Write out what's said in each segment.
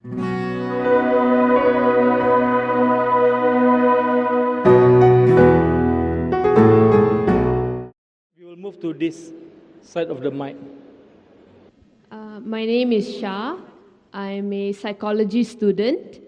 We will move to this side of the mic. My name is Shah. I'm a psychology student.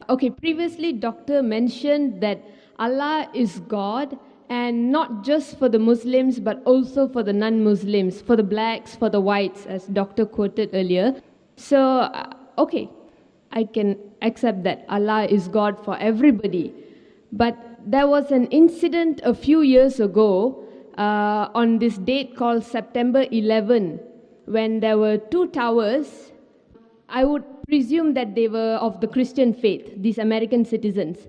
Okay, previously, Doctor mentioned that Allah is God, and not just for the Muslims, but also for the non Muslims, for the blacks, for the whites, as Doctor quoted earlier. So, okay, I can accept that Allah is God for everybody. But there was an incident a few years ago on this date called September 11, when there were two towers. I would presume that they were of the Christian faith, these American citizens.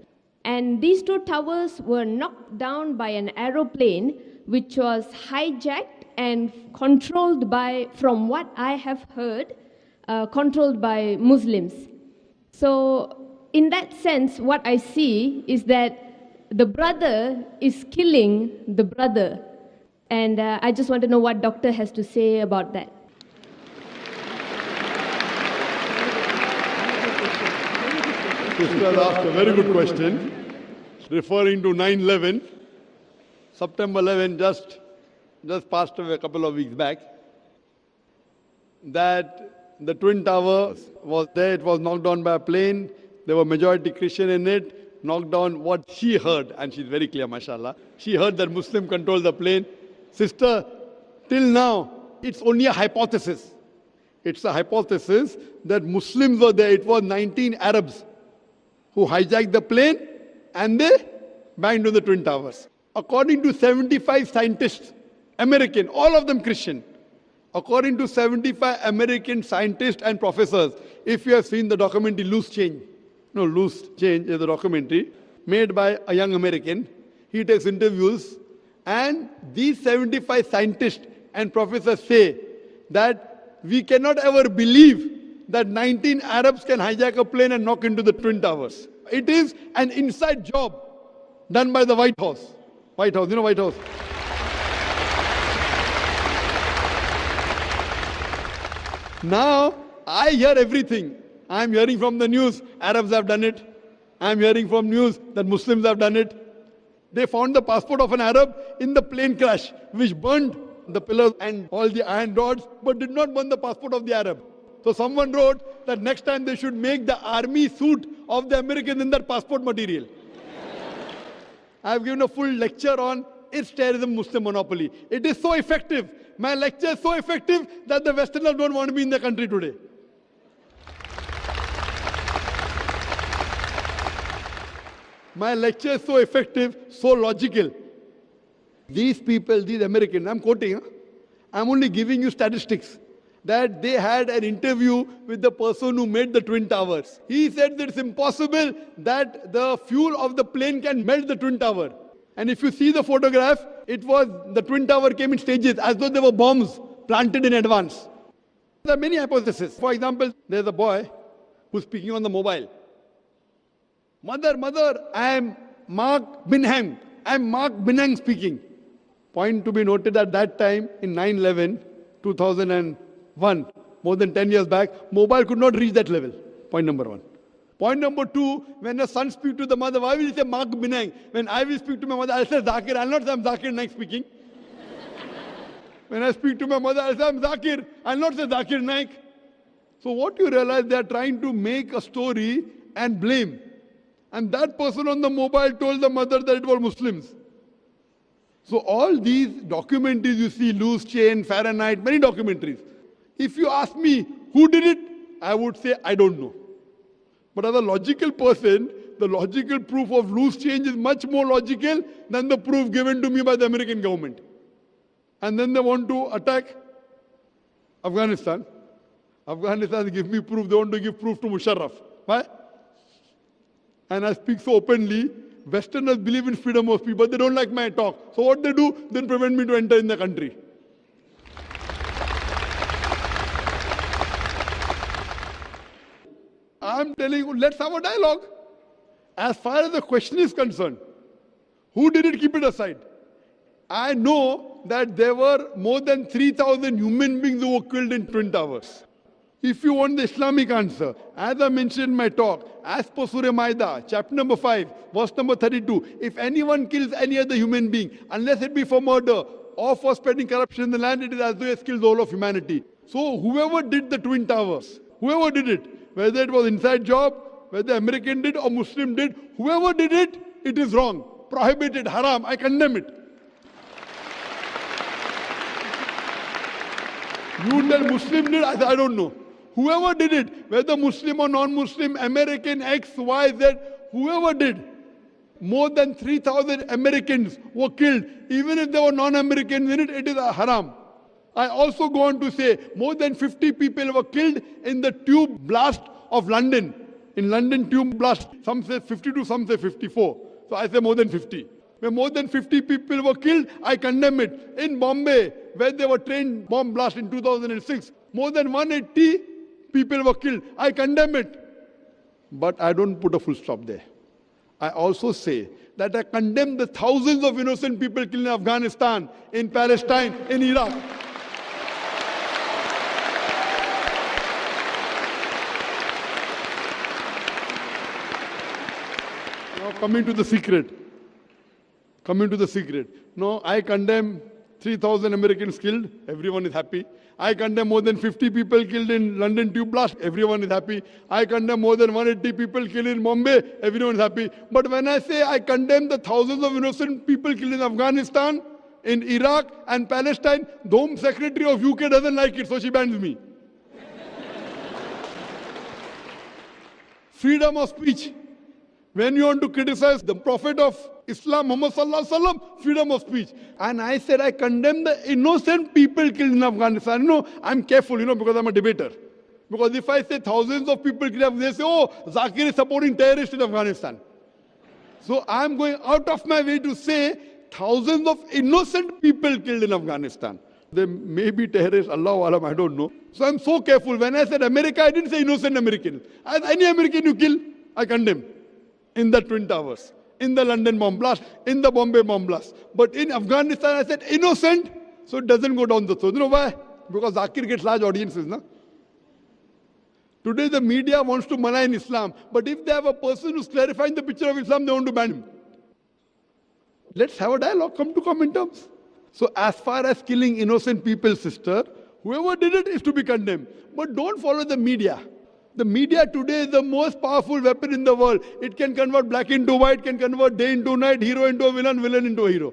And these two towers were knocked down by an aeroplane which was hijacked and controlled by, from what I have heard, controlled by Muslims. So, in that sense, what I see is that the brother is killing the brother. And I just want to know what Doctor has to say about that. Sister asked a very good question, referring to 9/11. September 11 just passed away a couple of weeks back. That the Twin Tower was there, it was knocked down by a plane. There were majority Christian in it, knocked down what she heard, and she's very clear, mashallah. She heard that Muslim controlled the plane. Sister, till now, it's only a hypothesis. It's a hypothesis that Muslims were there. It was 19 Arabs who hijacked the plane and they banged on the Twin Towers. According to 75 scientists, American, all of them Christian, according to 75 American scientists and professors, if you have seen the documentary Loose Change is a documentary made by a young American. He takes interviews, and these 75 scientists and professors say that we cannot ever believe that 19 Arabs can hijack a plane and knock into the Twin Towers. It is an inside job done by the White House. White House, you know White House? Now, I hear everything. I'm hearing from the news, Arabs have done it. I'm hearing from news that Muslims have done it. They found the passport of an Arab in the plane crash, which burned the pillars and all the iron rods, but did not burn the passport of the Arab. So someone wrote that next time they should make the army suit of the Americans in that passport material. I've given a full lecture on its terrorism Muslim monopoly. It is so effective. My lecture is so effective that the Westerners don't want to be in the country today. My lecture is so effective, so logical. These people, these Americans, I'm quoting, I'm only giving you statistics, that they had an interview with the person who made the Twin Towers. He said that it's impossible that the fuel of the plane can melt the Twin Tower. And if you see the photograph, it was the Twin Tower came in stages as though there were bombs planted in advance. There are many hypotheses. For example, there's a boy who's speaking on the mobile. Mother, I am Mark Binham. I am Mark Binham speaking. Point to be noted, at that time in 9/11, 2001, more than 10 years back, mobile could not reach that level. Point number one. Point number two, when a son speaks to the mother, why will he say Mark Binham? When I will speak to my mother, I'll say Zakir. I'll not say I'm Zakir Naik speaking. When I speak to my mother, I'll say I'm Zakir. I'll not say Zakir Naik. So what you realize, they are trying to make a story and blame. And that person on the mobile told the mother that it was Muslims. So all these documentaries you see, Loose Chain, Fahrenheit, many documentaries. If you ask me who did it, I would say I don't know. But as a logical person, the logical proof of Loose Change is much more logical than the proof given to me by the American government. And then they want to attack Afghanistan. Afghanistan give me proof, they want to give proof to Musharraf. Why? And I speak so openly. Westerners believe in freedom of speech, but they don't like my talk. So what they do, then prevent me to enter in the country. I'm telling you, let's have a dialogue. As far as the question is concerned, who did it, keep it aside. I know that there were more than 3,000 human beings who were killed in Twin Towers. If you want the Islamic answer, as I mentioned in my talk, as per Surah Maida, chapter number 5, verse number 32, if anyone kills any other human being, unless it be for murder or for spreading corruption in the land, it is as though he has killed the whole of humanity. So whoever did the Twin Towers, whoever did it, whether it was inside job, whether American did or Muslim did, whoever did it, it is wrong, prohibited, haram, I condemn it. You tell Muslim did, I don't know. Whoever did it, whether Muslim or non-Muslim, American, X, Y, Z, whoever did, more than 3,000 Americans were killed. Even if there were non-Americans in it, it is a haram. I also go on to say, more than 50 people were killed in the tube blast of London. In London tube blast, some say 52, some say 54. So I say more than 50. When more than 50 people were killed, I condemn it. In Bombay, where there were train bomb blast in 2006, more than 180 people were killed. I condemn it. But I don't put a full stop there. I also say that I condemn the thousands of innocent people killed in Afghanistan, in Palestine, in Iraq. Now coming to the secret. No, I condemn 3,000 Americans killed. Everyone is happy. I condemn more than 50 people killed in London tube blast. Everyone is happy. I condemn more than 180 people killed in Bombay. Everyone is happy. But when I say I condemn the thousands of innocent people killed in Afghanistan, in Iraq and Palestine, the Home Secretary of UK doesn't like it, so she bans me. Freedom of speech. When you want to criticize the Prophet of Islam, Muhammad Sallallahu Alaihi Wasallam, freedom of speech. And I said I condemn the innocent people killed in Afghanistan. No, I'm careful, because I'm a debater. Because if I say thousands of people killed, they say, oh, Zakir is supporting terrorists in Afghanistan. So I'm going out of my way to say thousands of innocent people killed in Afghanistan. They may be terrorists, Allahu Alam, I don't know. So I'm so careful. When I said America, I didn't say innocent American. As any American you kill, I condemn. In the Twin Towers, in the London bomb blast, in the Bombay bomb blast. But in Afghanistan, I said innocent, so it doesn't go down the throat. You know why? Because Zakir gets large audiences, no? Today the media wants to malign Islam, but if they have a person who's clarifying the picture of Islam, they want to ban him. Let's have a dialogue, come to common terms. So as far as killing innocent people, sister, whoever did it is to be condemned. But don't follow the media. The media today is the most powerful weapon in the world. It can convert black into white, can convert day into night, hero into a villain, villain into a hero.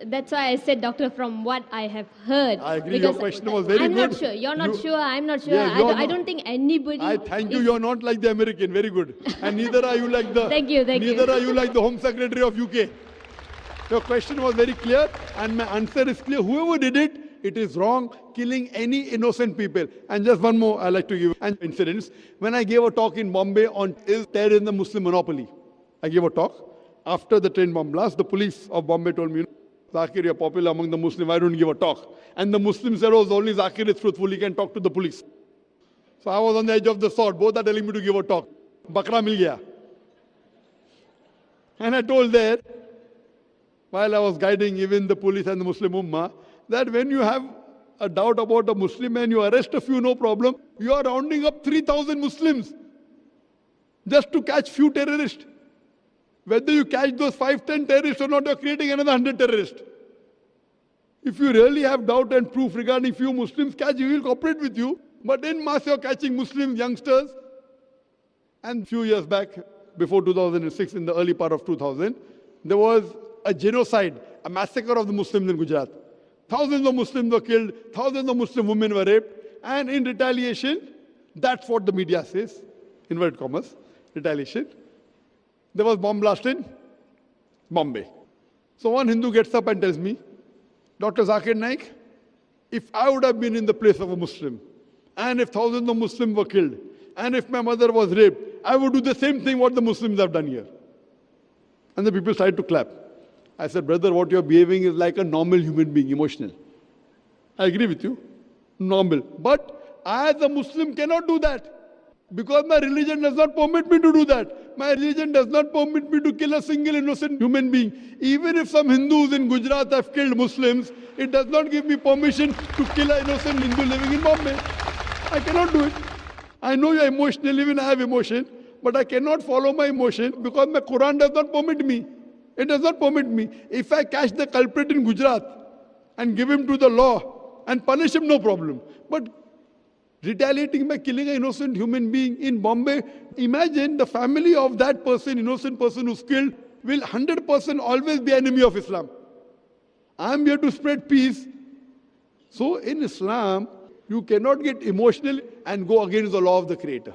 That's why I said, Doctor, from what I have heard. I agree, your question was very good. I'm not sure. You're not sure. I'm not sure. Yes, I don't think anybody. I thank you. You're not like the American. Very good. And neither are you like the. Thank you. Neither are you like the Home Secretary of UK. Your question was very clear, and my answer is clear. Whoever did it, it is wrong, killing any innocent people. And just one more I like to give an incident. When I gave a talk in Bombay on is terror in the Muslim monopoly, I gave a talk. After the train bomb blast, the police of Bombay told me, Zakir, you're popular among the Muslims, why don't you give a talk? And the Muslims said, oh, only Zakir is truthful, he can talk to the police. So I was on the edge of the sword. Both are telling me to give a talk. Bakra mil gaya. And I told there, while I was guiding even the police and the Muslim Ummah, that when you have a doubt about a Muslim and you arrest a few, no problem, you are rounding up 3,000 Muslims just to catch few terrorists. Whether you catch those 5-10 terrorists or not, you are creating another 100 terrorists. If you really have doubt and proof regarding few Muslims, catch, we will cooperate with you. But in mass, you are catching Muslim youngsters. And few years back, before 2006, in the early part of 2000, there was a genocide, a massacre of the Muslims in Gujarat. Thousands of Muslims were killed, thousands of Muslim women were raped, and in retaliation, that's what the media says, inverted commas, retaliation, there was bomb blast in Bombay. So one Hindu gets up and tells me, Dr. Zakir Naik, if I would have been in the place of a Muslim, and if thousands of Muslims were killed, and if my mother was raped, I would do the same thing what the Muslims have done here. And the people started to clap. I said, brother, what you're behaving is like a normal human being, emotional. I agree with you, normal. But I as a Muslim cannot do that. Because my religion does not permit me to do that. My religion does not permit me to kill a single innocent human being. Even if some Hindus in Gujarat have killed Muslims, it does not give me permission to kill an innocent Hindu living in Bombay. I cannot do it. I know you're emotional, even I have emotion, but I cannot follow my emotion because my Quran does not permit me. It does not permit me. If I catch the culprit in Gujarat and give him to the law and punish him, no problem. But retaliating by killing an innocent human being in Bombay, imagine the family of that person, innocent person who's killed, will 100% always be enemy of Islam. I'm here to spread peace. So in Islam, you cannot get emotional and go against the law of the Creator.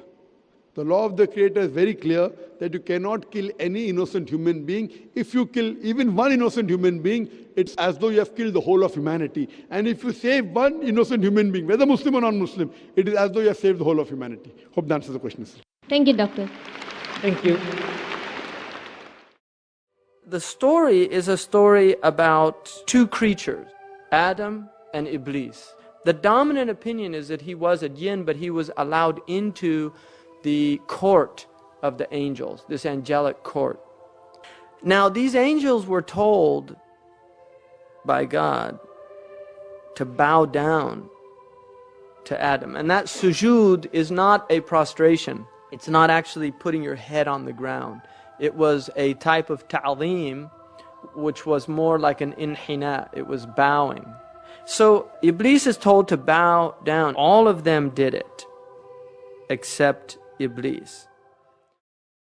The law of the Creator is very clear that you cannot kill any innocent human being. If you kill even one innocent human being, it's as though you have killed the whole of humanity. And if you save one innocent human being, whether Muslim or non-Muslim, it is as though you have saved the whole of humanity. Hope that answers the question, sir. Thank you, Doctor. Thank you. The story is a story about two creatures, Adam and Iblis. The dominant opinion is that he was a jinn, but he was allowed into the court of the angels, this angelic court. Now, these angels were told by God to bow down to Adam. And that sujood is not a prostration. It's not actually putting your head on the ground. It was a type of ta'zeem, which was more like an inhina. It was bowing. So Iblis is told to bow down. All of them did it, except Iblis.